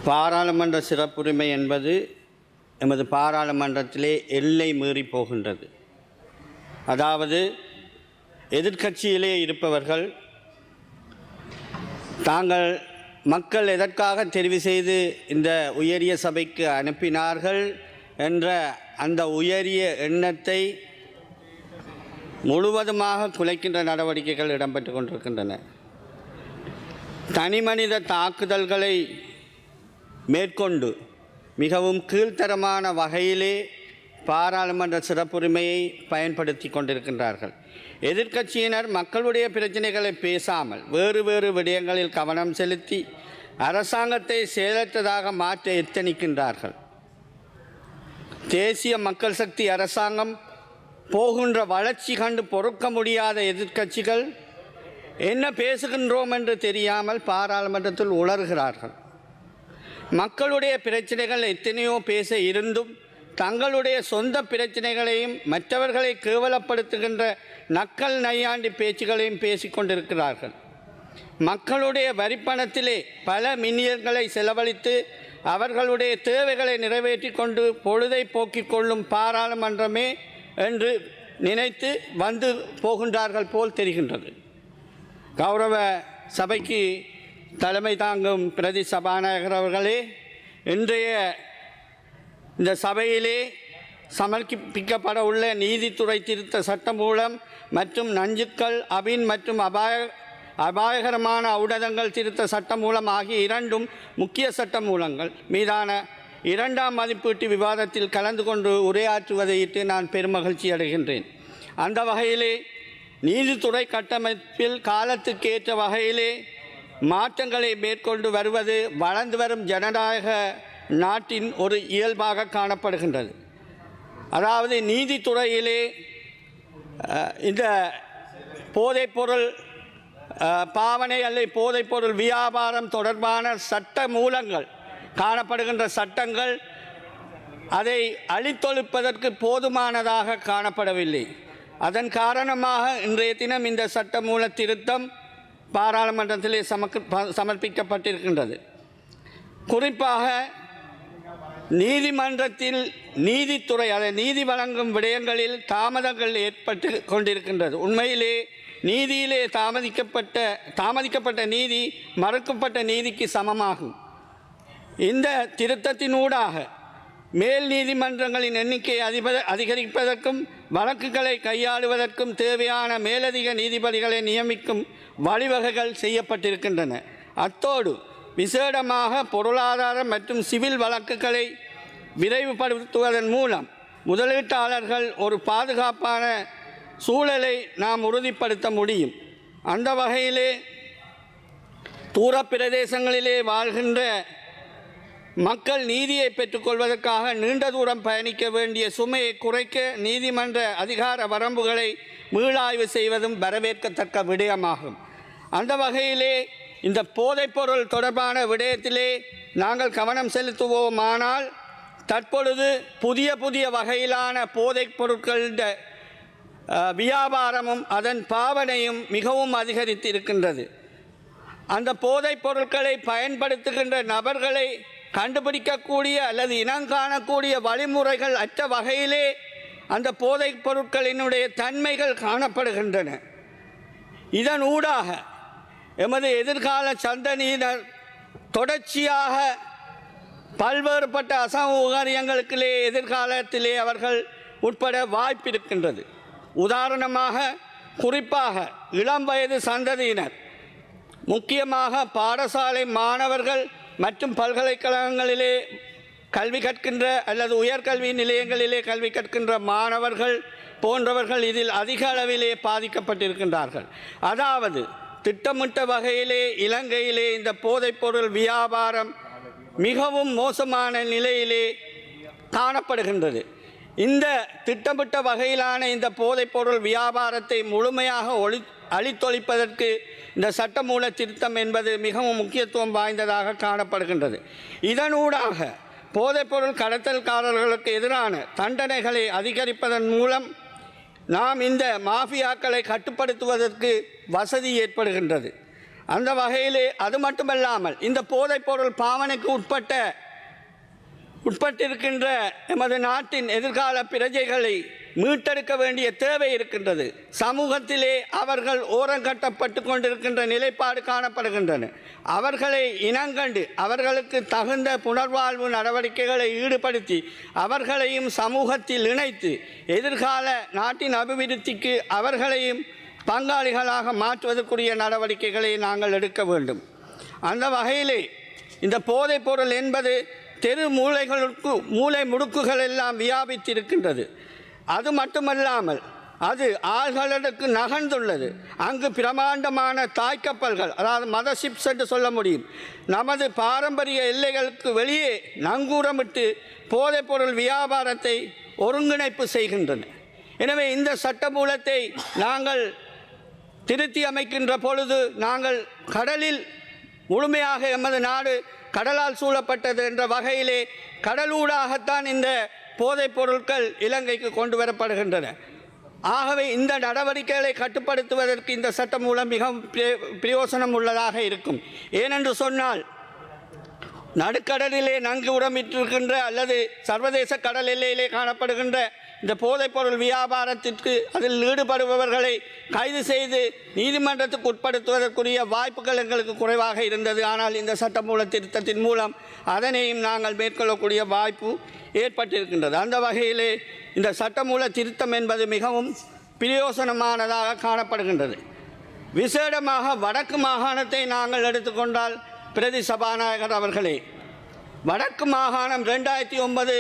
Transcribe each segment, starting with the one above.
பாராளுமன்ற சிறப்புரிமை என்பது எமது பாராளுமன்றத்திலே எல்லை மீறி போகின்றது. அதாவது எதிர்க்கட்சியிலே இருப்பவர்கள் தாங்கள் மக்கள் எதற்காக தெரிவு செய்து இந்த உயரிய சபைக்கு அனுப்பினார்கள் என்ற அந்த உயரிய எண்ணத்தை முழுவதுமாக குலைக்கின்ற நடவடிக்கைகள் இடம்பெற்று கொண்டிருக்கின்றன. தனிமனித தாக்குதல்களை மேற்கொண்டு மிகவும் கீழ்த்தரமான வகையிலே பாராளுமன்ற சிறப்புரிமையை பயன்படுத்தி கொண்டிருக்கின்றார்கள். எதிர்க்கட்சியினர் மக்களுடைய பிரச்சனைகளை பேசாமல் வேறு வேறு விடயங்களில் கவனம் செலுத்தி அரசாங்கத்தை செயலற்றதாக மாற்ற எத்தனிக்கின்றார்கள். தேசிய மக்கள் சக்தி அரசாங்கம் போகின்ற வளர்ச்சி கண்டு பொறுக்க முடியாத எதிர்க்கட்சிகள் என்ன பேசுகின்றோம் என்று தெரியாமல் பாராளுமன்றத்தில் உளறுகிறார்கள். மக்களுடைய பிரச்சனைகள் எத்தனையோ பேச இருந்தும் தங்களுடைய சொந்த பிரச்சனைகளையும் மற்றவர்களை கேவலப்படுத்துகின்ற நக்கல் நையாண்டி பேச்சுகளையும் பேசிக்கொண்டிருக்கிறார்கள். மக்களுடைய வரிப்பணத்திலே பல மில்லியன்களை செலவழித்து அவர்களுடைய தேவைகளை நிறைவேற்றி கொண்டு பொழுதை போக்கிக் கொள்ளும் பாராளுமன்றமே என்று நினைத்து வந்து போகின்றார்கள் போல் தெரிகின்றது. கௌரவ சபைக்கு தலைமை தாங்கும் பிரதி சபாநாயகர் அவர்களே, இன்றைய இந்த சபையிலே சமர்ப்பிக்கப்பட உள்ள நீதித்துறை திருத்த சட்டமூலம் மற்றும் நஞ்சுக்கள் அபின் மற்றும் அபாயகரமான ஊடகங்கள் திருத்த சட்டமூலம் ஆகிய இரண்டும் முக்கிய சட்டமூலங்கள் மீதான இரண்டாம் மதிப்பீட்டு விவாதத்தில் கலந்து கொண்டு உரையாற்றுவதையிட்டு நான் பெருமகிழ்ச்சி அடைகின்றேன். அந்த வகையிலே நீதித்துறை கட்டமைப்பில் காலத்துக்கேற்ற வகையிலே மாற்றங்களை மேற்கொண்டு வருவது வளர்ந்து வரும் ஜனநாயக நாட்டின் ஒரு இயல்பாக காணப்படுகின்றது. அதாவது நீதித்துறையிலே இந்த போதைப்பொருள் பாவனை அல்லது போதைப்பொருள் வியாபாரம் தொடர்பான சட்ட மூலங்கள் காணப்படுகின்ற சட்டங்கள் அதை அழித்தொழிப்பதற்கு போதுமானதாக காணப்படவில்லை. அதன் காரணமாக இன்றைய தினம் இந்த சட்ட மூல திருத்தம் பாராளுமன்றத்திலே சமர்ப்பிக்கப்பட்டிருக்கின்றது. குறிப்பாக நீதிமன்றத்தில் நீதித்துறை அதை நீதி வழங்கும் விடயங்களில் தாமதங்கள் ஏற்பட்டு கொண்டிருக்கின்றது. உண்மையிலே நீதியிலே தாமதிக்கப்பட்ட நீதி மறுக்கப்பட்ட நீதிக்கு சமமாகும். இந்த திருத்தத்தினூடாக மேல் நீதிமன்றங்களின் எண்ணிக்கையை அதிகரிப்பதற்கும் வழக்குகளை கையாளுவதற்கும் தேவையான மேலதிக நீதிபதிகளை நியமிக்கும் வழிவகைகள் செய்யப்பட்டிருக்கின்றன. அத்தோடு விசேடமாக பொருளாதார மற்றும் சிவில் வழக்குகளை விரைவுபடுத்துவதன் மூலம் முதலீட்டாளர்கள் ஒரு பாதுகாப்பான சூழலை நாம் உறுதிப்படுத்த முடியும். அந்த வகையிலே தூர பிரதேசங்களிலே வாழ்கின்ற மக்கள் நீதியை பெற்றுக்கொள்வதற்காக நீண்ட தூரம் பயணிக்க வேண்டிய சுமையை குறைக்க நீதிமன்ற அதிகார வரம்புகளை மீளாய்வு செய்வதும் வரவேற்கத்தக்க விடயமாகும். அந்த வகையிலே இந்த போதைப்பொருள் தொடர்பான விடயத்திலே நாங்கள் கவனம் செலுத்துவோமானால் தற்பொழுது புதிய வகையிலான போதைப் பொருட்களின் வியாபாரமும் அதன் பாவனையும் மிகவும் அதிகரித்திருக்கின்றது. அந்த போதைப் பொருட்களை பயன்படுத்துகின்ற நபர்களை கண்டுபிடிக்கக்கூடிய அல்லது இனங்காணக்கூடிய வழிமுறைகள் அற்ற வகையிலே அந்த போதைப் பொருட்களினுடைய தன்மைகள் காணப்படுகின்றன. இதன் ஊடாக எமது எதிர்கால சந்ததியினர் தொடர்ச்சியாக பல்வேறுபட்ட அசௌகரியங்களுக்கிலே எதிர்காலத்திலே அவர்கள் உட்பட வாய்ப்பிருக்கின்றது. உதாரணமாக குறிப்பாக இளம் வயது சந்ததியினர், முக்கியமாக பாடசாலை மாணவர்கள் மற்றும் பல்கலைக்கழகங்களிலே கல்வி கற்கின்ற அல்லது உயர்கல்வி நிலையங்களிலே கல்வி கற்கின்ற மாணவர்கள் போன்றவர்கள் இதில் அதிக அளவிலே பாதிக்கப்பட்டிருக்கின்றார்கள். அதாவது திட்டமிட்ட வகையிலே இலங்கையிலே இந்த போதைப்பொருள் வியாபாரம் மிகவும் மோசமான நிலையிலே காணப்படுகின்றது. இந்த திட்டமிட்ட வகையிலான இந்த போதைப்பொருள் வியாபாரத்தை முழுமையாக அழித்தொழிப்பதற்கு இந்த சட்டமூல திருத்தம் என்பது மிகவும் முக்கியத்துவம் வாய்ந்ததாக காணப்படுகின்றது. இதனூடாக போதைப்பொருள் கடத்தல்காரர்களுக்கு எதிரான தண்டனைகளை அதிகரிப்பதன் மூலம் நாம் இந்த மாஃபியாக்களை கட்டுப்படுத்துவதற்கு வசதி ஏற்படுகின்றது. அந்த வகையிலே அது மட்டுமல்லாமல் இந்த போதைப்பொருள் பாவனைக்கு உட்பட்டிருக்கின்ற எமது நாட்டின் எதிர்கால பிரஜைகளை மீட்டெடுக்க வேண்டிய தேவை இருக்கின்றது. சமூகத்திலே அவர்கள் ஓரங்கட்டப்பட்டு கொண்டிருக்கின்ற நிலைப்பாடு காணப்படுகின்றன. அவர்களை இனங்கண்டு அவர்களுக்கு தகுந்த புனர்வாழ்வு நடவடிக்கைகளை ஈடுபடுத்தி அவர்களையும் சமூகத்தில் இணைத்து எதிர்கால நாட்டின் அபிவிருத்திக்கு அவர்களையும் பங்காளிகளாக மாற்றுவதற்குரிய நடவடிக்கைகளை நாங்கள் எடுக்க வேண்டும். அந்த வகையிலே இந்த போதைப்பொருள் என்பது தெரு மூளை முடுக்குகள் எல்லாம் வியாபித்திருக்கின்றது. அது மட்டுமல்லாமல் அது ஆழ்கடலுக்கு நகர்ந்துள்ளது. அங்கு பிரமாண்டமான தாய்க்கப்பல்கள், அதாவது மதர் ஷிப்ஸ் என்று சொல்ல முடியும், நமது பாரம்பரிய எல்லைகளுக்கு வெளியே நங்கூரமிட்டு போதைப்பொருள் வியாபாரத்தை ஒருங்கிணைப்பு செய்கின்றன. எனவே இந்த சட்டமூலத்தை நாங்கள் திருத்தி அமைக்கின்ற பொழுது நாங்கள் கடலில் முழுமையாக எமது நாடு கடலால் சூழப்பட்டது என்ற வகையிலே கடலூடாகத்தான் இந்த போதைப் பொருட்கள் இலங்கைக்கு கொண்டு வரப்படுகின்றன. ஆகவே இந்த நடவடிக்கைகளை கட்டுப்படுத்துவதற்கு இந்த சட்டம் மூலம் மிகவும் பிரயோசனம் உள்ளதாக இருக்கும். ஏனென்று சொன்னால் நடுக்கடலிலே நன்கு உரமிட்டிருக்கின்ற அல்லது சர்வதேச கடல் எல்லையிலே காணப்படுகின்ற இந்த போதைப்பொருள் வியாபாரத்திற்கு அதில் ஈடுபடுபவர்களை கைது செய்து நீதிமன்றத்துக்கு உட்படுத்துவதற்குரிய வாய்ப்புகள் எங்களுக்கு குறைவாக இருந்தது. ஆனால் இந்த சட்டமூல திருத்தத்தின் மூலம் அதனையும் நாங்கள் மேற்கொள்ளக்கூடிய வாய்ப்பு ஏற்பட்டிருக்கின்றது. அந்த வகையிலே இந்த சட்டமூல திருத்தம் என்பது மிகவும் பிரயோசனமானதாக காணப்படுகின்றது. விசேடமாக வடக்கு மாகாணத்தை நாங்கள் எடுத்துக்கொண்டால் பிரதி சபாநாயகர் அவர்களே, வடக்கு மாகாணம் 2009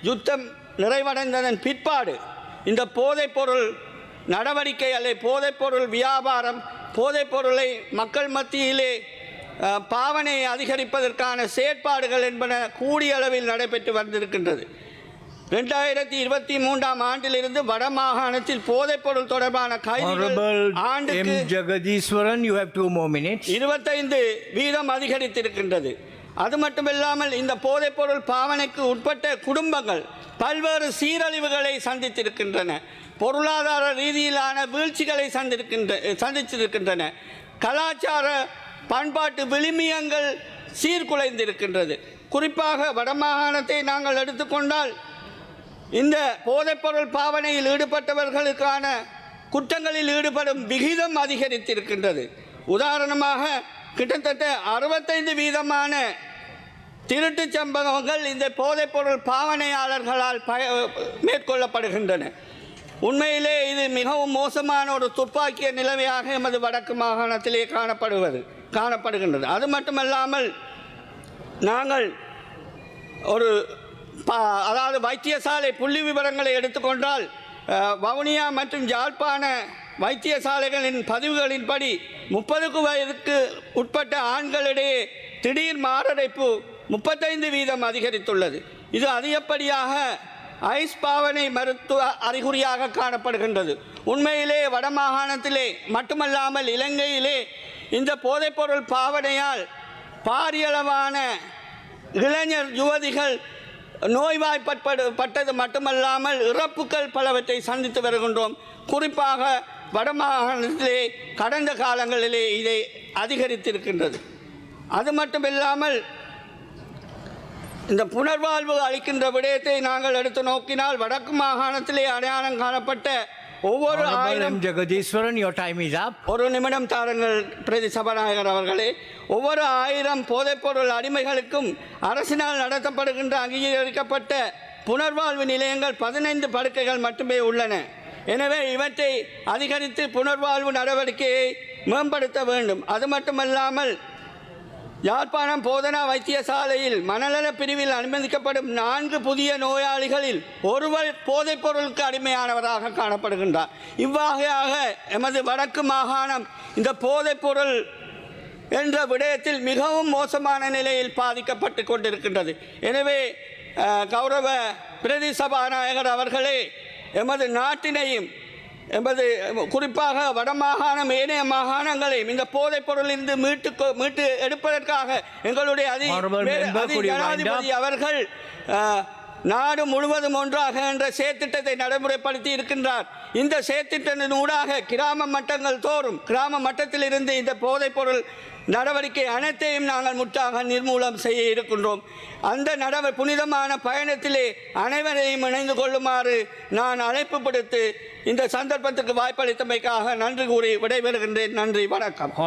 யுத்தம் நிறைவடைந்ததன் பிற்பாடு இந்த போதைப்பொருள் நடவடிக்கை அல்லது போதைப்பொருள் வியாபாரம், போதைப்பொருளை மக்கள் மத்தியிலே பாவனையை அதிகரிப்பதற்கான செயற்பாடுகள் என்பன கூடிய அளவில் நடைபெற்று வந்திருக்கின்றது. 2023ஆம் ஆண்டிலிருந்து வடமாகாணத்தில் போதைப்பொருள் தொடர்பான கைதுகள் ஆண்டுக்கு Jegatheeswaran, you have 2 more minutes. 25% அதிகரித்திருக்கின்றது. அது மட்டுமில்லாமல் இந்த போதைப்பொருள் பாவனைக்கு உட்பட்ட குடும்பங்கள் பல்வேறு சீரழிவுகளை சந்தித்திருக்கின்றன. பொருளாதார ரீதியிலான வீழ்ச்சிகளை சந்தித்திருக்கின்றன. கலாச்சார பண்பாட்டு விழுமியங்கள் சீர்குலைந்திருக்கின்றது. குறிப்பாக வடமாகாணத்தை நாங்கள் எடுத்துக்கொண்டால் இந்த போதைப்பொருள் பாவனையில் ஈடுபட்டவர்களுக்கான குற்றங்களில் ஈடுபடும் விகிதம் அதிகரித்திருக்கின்றது. உதாரணமாக கிட்டத்தட்ட 65% திருட்டு சம்பவங்கள் இந்த போதைப்பொருள் பாவனையாளர்களால் மேற்கொள்ளப்படுகின்றன. உண்மையிலே இது மிகவும் மோசமான ஒரு துப்பாக்கிய நிலைமையாக எமது வடக்கு மாகாணத்திலே காணப்படுகின்றது. அது மட்டுமல்லாமல் நாங்கள் அதாவது வைத்தியசாலை புள்ளி விவரங்களை எடுத்துக்கொண்டால் வவுனியா மற்றும் யாழ்ப்பாண வைத்தியசாலைகளின் பதிவுகளின்படி 30 வயதுக்கு உட்பட்ட ஆண்களிடையே திடீர் மாரடைப்பு 35% அதிகரித்துள்ளது. இது அதிகப்படியாக ஐஸ் பாவனை மருத்துவ அறிகுறியாக காணப்படுகின்றது. உண்மையிலே வடமாகாணத்திலே மட்டுமல்லாமல் இலங்கையிலே இந்த போதைப்பொருள் பாவனையால் பாரியளவான இளைஞர் யுவதிகள் நோய்வாய்ப்பட்டது மட்டுமல்லாமல் இறப்புகள் பலவற்றை சந்தித்து வருகின்றோம். குறிப்பாக வடமாகாணத்திலே கடந்த காலங்களிலே இதை அதிகரித்திருக்கின்றது. அது மட்டுமில்லாமல் இந்த புனர்வாழ்வு அளிக்கின்ற விடயத்தை நாங்கள் எடுத்து நோக்கினால் வடக்கு மாகாணத்திலே அடையாளம் காணப்பட்ட ஒவ்வொரு 1000 Jegatheeswaran, your time is up. ஒரு நிமிடம் தாருங்கள் பிரதி சபாநாயகர் அவர்களே. ஒவ்வொரு 1000 போதைப்பொருள் அடிமைகளுக்கும் அரசினால் நடத்தப்படுகின்ற அங்கீகரிக்கப்பட்ட புனர்வாழ்வு நிலையங்கள் 15 படுக்கைகள் மட்டுமே உள்ளன. எனவே இவற்றை அதிகரித்து புனர்வாழ்வு நடவடிக்கையை மேம்படுத்த வேண்டும். அது மட்டுமல்லாமல் யாழ்ப்பாணம் போதனா வைத்தியசாலையில் மனநல பிரிவில் அனுமதிக்கப்படும் 4 புதிய நோயாளிகளில் ஒருவர் போதைப்பொருளுக்கு அடிமையானவராக காணப்படுகின்றார். இவ்வகையாக எமது வடக்கு மாகாணம் இந்த போதைப்பொருள் என்ற விடயத்தில் மிகவும் மோசமான நிலையில் பாதிக்கப்பட்டு கொண்டிருக்கின்றது. எனவே கௌரவ பிரதி சபாநாயகர் அவர்களே, எமது நாட்டினையும் என்பது குறிப்பாக வடமாகாணம் ஏனைய மாகாணங்களையும் இந்த போதைப் பொருளிலிருந்து மீட்டு எடுப்பதற்காக எங்களுடைய ஜனாதிபதி அவர்கள் நாடு முழுவதும் ஒன்றாக என்ற செயற்திட்டத்தை நடைமுறைப்படுத்தி இருக்கின்றார். இந்த செயற்திட்டத்தின் ஊடாக கிராம மட்டங்கள் தோறும் கிராம மட்டத்தில் இருந்து இந்த போதைப் பொருள் நடவடிக்கை அனைத்தையும் நாங்கள் முற்றாக நிர்மூலம் செய்ய இருக்கின்றோம். அந்த புனிதமான பயணத்திலே அனைவரையும் இணைந்து கொள்ளுமாறு நான் அழைப்பு விடுத்து இந்த சந்தர்ப்பத்துக்கு வாய்ப்பளித்தமைக்காக நன்றி கூறி விடைபெறுகின்றேன். நன்றி, வணக்கம்.